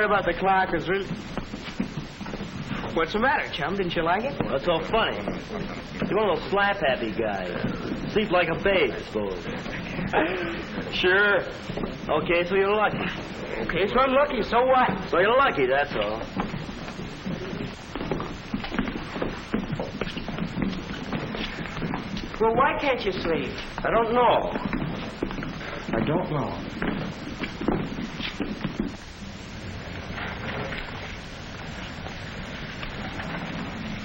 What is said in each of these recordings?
About the clock is really... What's the matter, chum? Didn't you like it? Well, that's so funny. You're one of those slap-happy guys. Sleep like a babe, I suppose. Sure. Okay, so you're lucky. Okay, so I'm lucky. So what? So you're lucky, that's all. Well, why can't you sleep? I don't know. I don't know.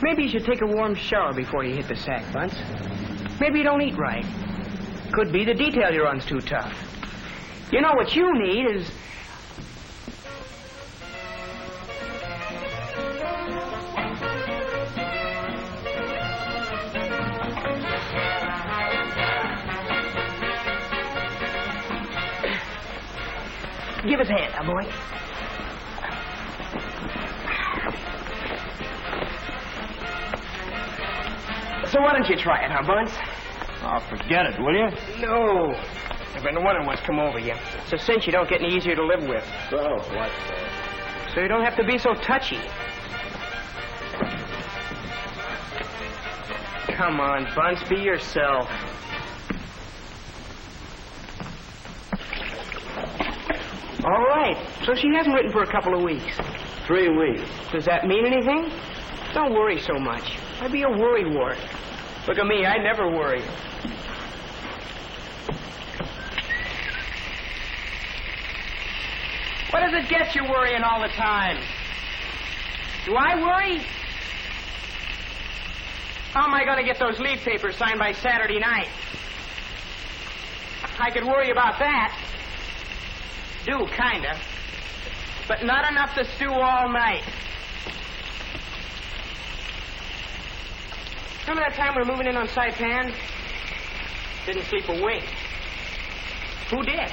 Maybe you should take a warm shower before you hit the sack, Bunce. Maybe you don't eat right. Could be the detail you run's too tough. You know what you need is... Give us a hand, now, boy. So why don't you try it, huh, Bunce? Oh, forget it, will you? No. I've been wondering what's come over you. It's a cinch you don't get any easier to live with. So what? So you don't have to be so touchy. Come on, Bunce, be yourself. All right. So she hasn't written for a couple of weeks. 3 weeks. Does that mean anything? Don't worry so much. I'd be a worrywart. Look at me, I never worry. What does it get you worrying all the time? Do I worry? How am I going to get those leave papers signed by Saturday night? I could worry about that. Do, kinda. But not enough to stew all night. Remember that time we were moving in on Saipan? Didn't sleep a wink. Who did?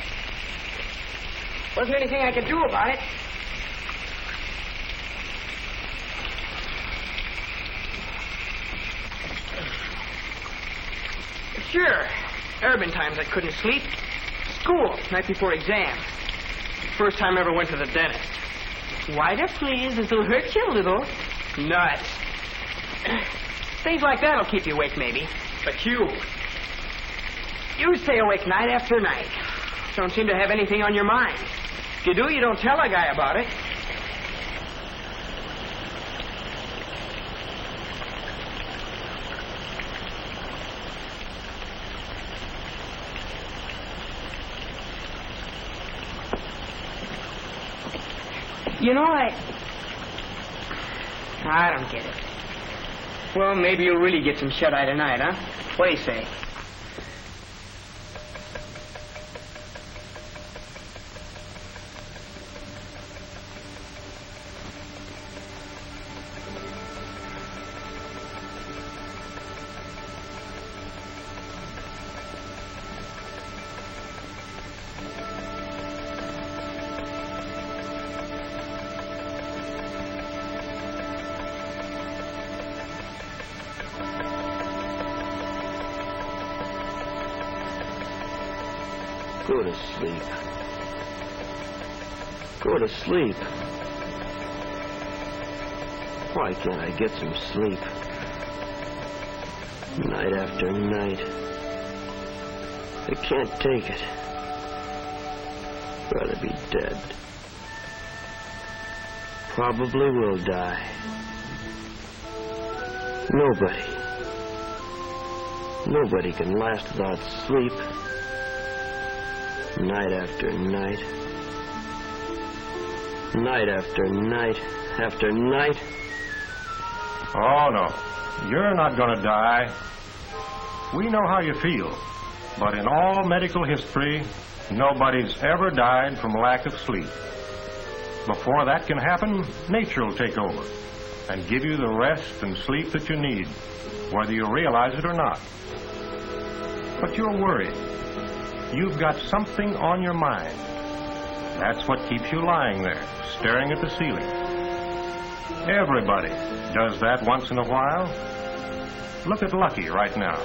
Wasn't anything I could do about it. Sure. There have been times I couldn't sleep. School, night before exam. First time I ever went to the dentist. Why, please? This'll hurt you a little. Nuts. Things like that'll keep you awake, maybe. But you stay awake night after night. Don't seem to have anything on your mind. If you do, you don't tell a guy about it. You know, I don't get it. Well, maybe you'll really get some shut-eye tonight, huh? What do you say? Go to sleep. Go to sleep. Why can't I get some sleep? Night after night. I can't take it. Rather be dead. Probably will die. Nobody can last without sleep. Night after night. Night after night after night. Oh, no. You're not going to die. We know how you feel. But in all medical history, nobody's ever died from lack of sleep. Before that can happen, nature will take over and give you the rest and sleep that you need, whether you realize it or not. But you're worried. You've got something on your mind. That's what keeps you lying there, staring at the ceiling. Everybody does that once in a while. Look at Lucky right now.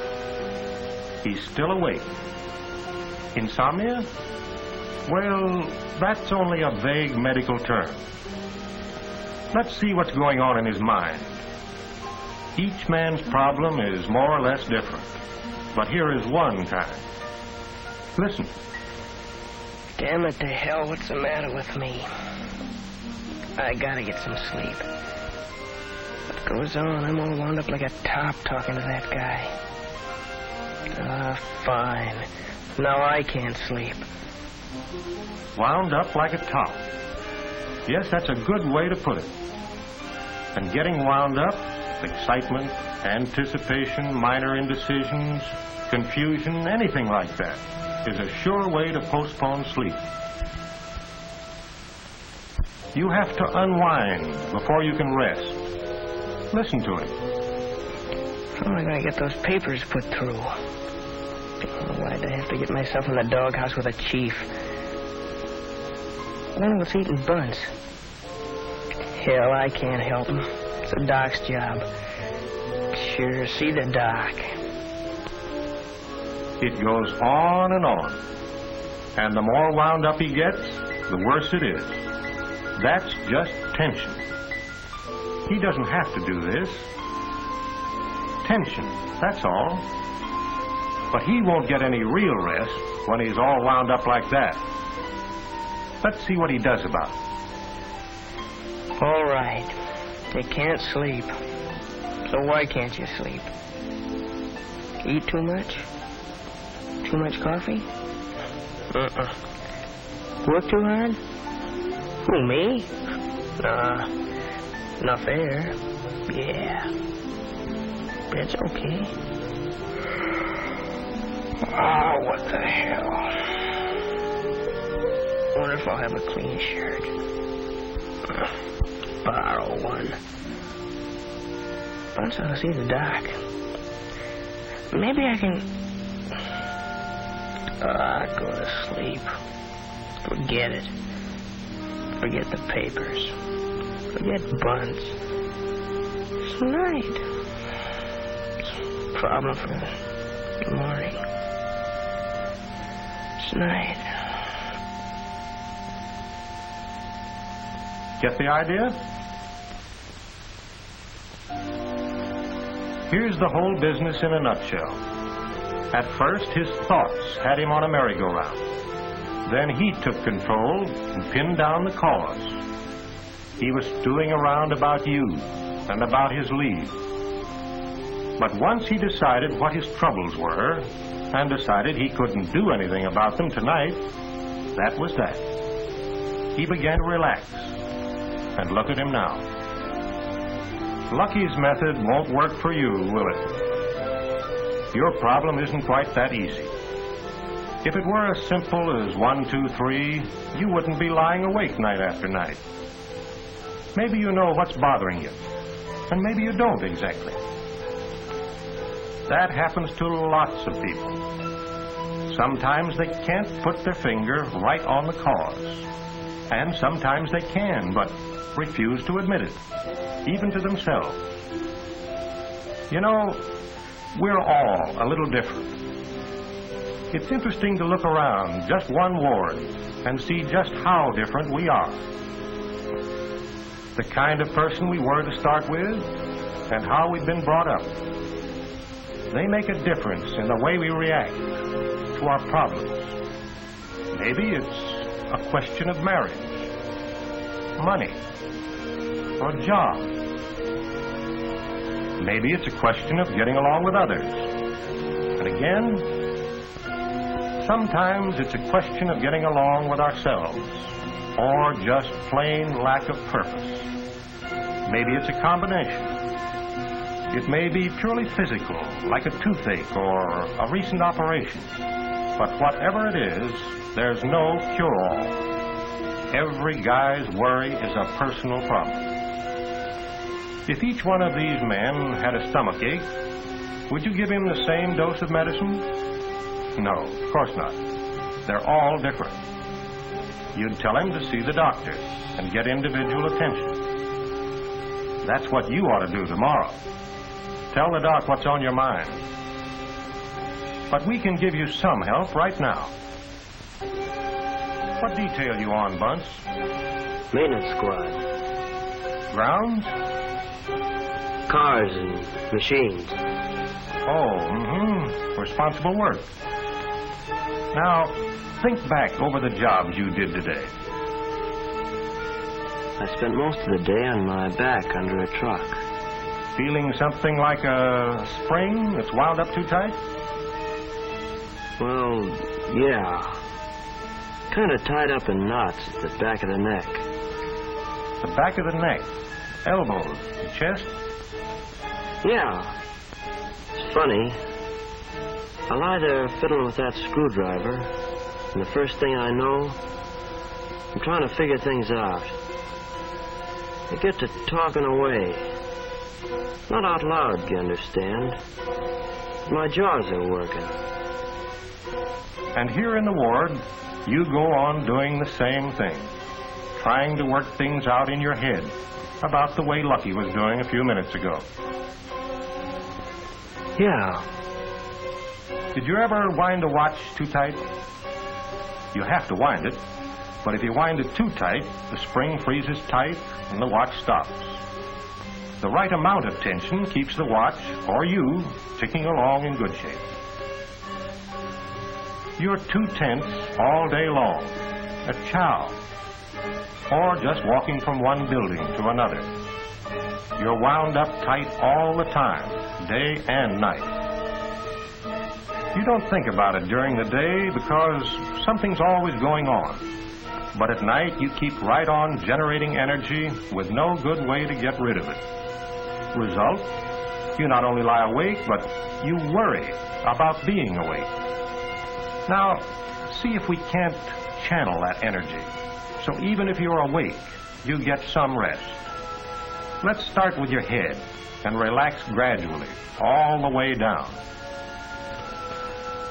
He's still awake. Insomnia? Well, that's only a vague medical term. Let's see what's going on in his mind. Each man's problem is more or less different. But here is one kind. Listen. Damn it to hell, what's the matter with me? I gotta get some sleep. What goes on? I'm all wound up like a top talking to that guy. Ah, fine. Now I can't sleep. Wound up like a top. Yes, that's a good way to put it. And getting wound up, excitement, anticipation, minor indecisions, confusion, anything like that, is a sure way to postpone sleep. You have to unwind before you can rest. Listen to it. How am I going to get those papers put through? Why'd I have to get myself in the doghouse with a chief? I wonder what's eating Bunce. Hell, I can't help him. It's the doc's job. Sure, see the doc. It goes on and on. And the more wound up he gets, the worse it is. That's just tension. He doesn't have to do this. Tension, that's all. But he won't get any real rest when he's all wound up like that. Let's see what he does about it. All right. You can't sleep. So why can't you sleep? Eat too much? Too much coffee? Work too hard? Who, me? Nah. Enough air. Yeah. That's okay. Oh, what the hell? Wonder if I'll have a clean shirt. Borrow one. Once I'll see the doc. Maybe I can... go to sleep. Forget it. Forget the papers. Forget Bunce. It's night. It's a problem for the morning. It's night. Get the idea? Here's the whole business in a nutshell. At first, his thoughts had him on a merry-go-round. Then he took control and pinned down the cause. He was stewing around about you and about his leave. But once he decided what his troubles were and decided he couldn't do anything about them tonight, that was that. He began to relax. And look at him now. Lucky's method won't work for you, will it? Your problem isn't quite that easy. If it were as simple as 1, 2, 3, you wouldn't be lying awake night after night. Maybe you know what's bothering you, and maybe you don't exactly. That happens to lots of people. Sometimes they can't put their finger right on the cause, and sometimes they can, but refuse to admit it, even to themselves. You know, we're all a little different. It's interesting to look around just one ward and see just how different we are. The kind of person we were to start with and how we've been brought up. They make a difference in the way we react to our problems. Maybe it's a question of marriage, money, or a job. Maybe it's a question of getting along with others. And again, sometimes it's a question of getting along with ourselves, or just plain lack of purpose. Maybe it's a combination. It may be purely physical, like a toothache or a recent operation. But whatever it is, there's no cure-all. Every guy's worry is a personal problem. If each one of these men had a stomachache, would you give him the same dose of medicine? No, of course not. They're all different. You'd tell him to see the doctor and get individual attention. That's what you ought to do tomorrow. Tell the doc what's on your mind. But we can give you some help right now. What detail you on, Bunce? Maintenance squad. Grounds? Cars and machines. Responsible work. Now, think back over the jobs you did today. I spent most of the day on my back under a truck. Feeling something like a spring that's wound up too tight? Well, yeah. Kind of tied up in knots at the back of the neck. The back of the neck, elbows, the chest? Yeah. It's funny. I lie there fiddling with that screwdriver, and the first thing I know, I'm trying to figure things out. I get to talking away. Not out loud, you understand. My jaws are working. And here in the ward, you go on doing the same thing, trying to work things out in your head, about the way Lucky was doing a few minutes ago. Yeah. Did you ever wind a watch too tight? You have to wind it, but if you wind it too tight, the spring freezes tight and the watch stops. The right amount of tension keeps the watch, or you, ticking along in good shape. You're too tense all day long, at chow, or just walking from one building to another. You're wound up tight all the time, day and night. You don't think about it during the day because something's always going on. But at night, you keep right on generating energy with no good way to get rid of it. Result, you not only lie awake, but you worry about being awake. Now, see if we can't channel that energy. So even if you're awake, you get some rest. Let's start with your head and relax gradually, all the way down.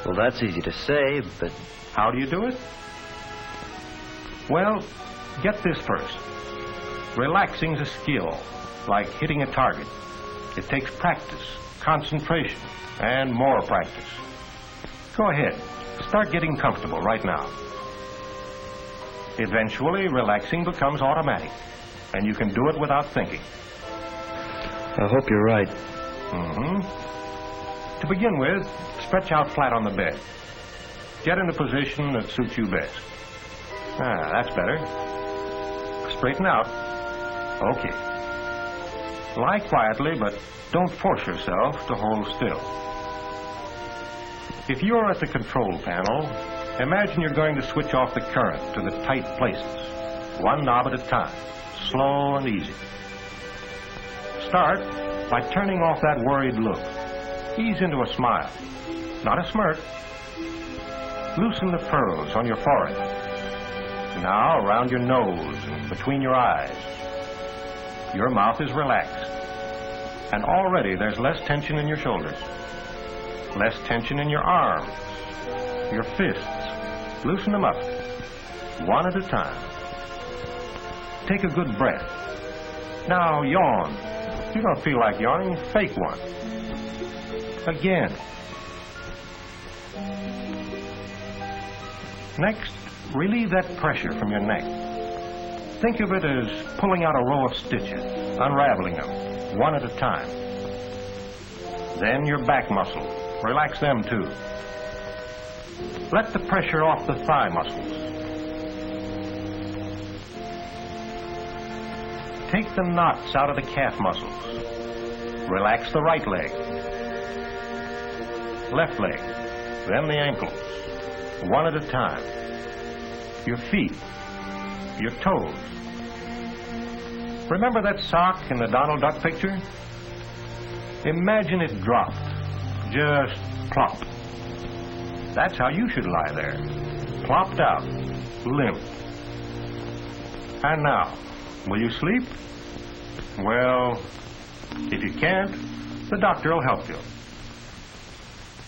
Well, that's easy to say, but how do you do it? Well, get this first. Relaxing's a skill, like hitting a target. It takes practice, concentration, and more practice. Go ahead. Start getting comfortable right now. Eventually, relaxing becomes automatic, and you can do it without thinking. I hope you're right. Mm-hmm. To begin with, stretch out flat on the bed. Get in the position that suits you best. That's better. Straighten out. Okay. Lie quietly, but don't force yourself to hold still. If you're at the control panel, imagine you're going to switch off the current to the tight places, one knob at a time, slow and easy. Start by turning off that worried look. Ease into a smile, not a smirk. Loosen the furrows on your forehead. Now around your nose and between your eyes. Your mouth is relaxed. And already there's less tension in your shoulders. Less tension in your arms, your fists. Loosen them up, one at a time. Take a good breath. Now yawn. If you don't feel like yawning, fake one. Again. Next, relieve that pressure from your neck. Think of it as pulling out a row of stitches, unraveling them, one at a time. Then your back muscles. Relax them, too. Let the pressure off the thigh muscles. Take the knots out of the calf muscles. Relax the right leg. Left leg. Then the ankles. One at a time. Your feet. Your toes. Remember that sock in the Donald Duck picture? Imagine it dropped. Just plop. That's how you should lie there. Plopped out. Limp. And now, will you sleep? Well, if you can't, the doctor will help you.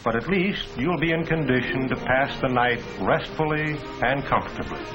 But at least you'll be in condition to pass the night restfully and comfortably.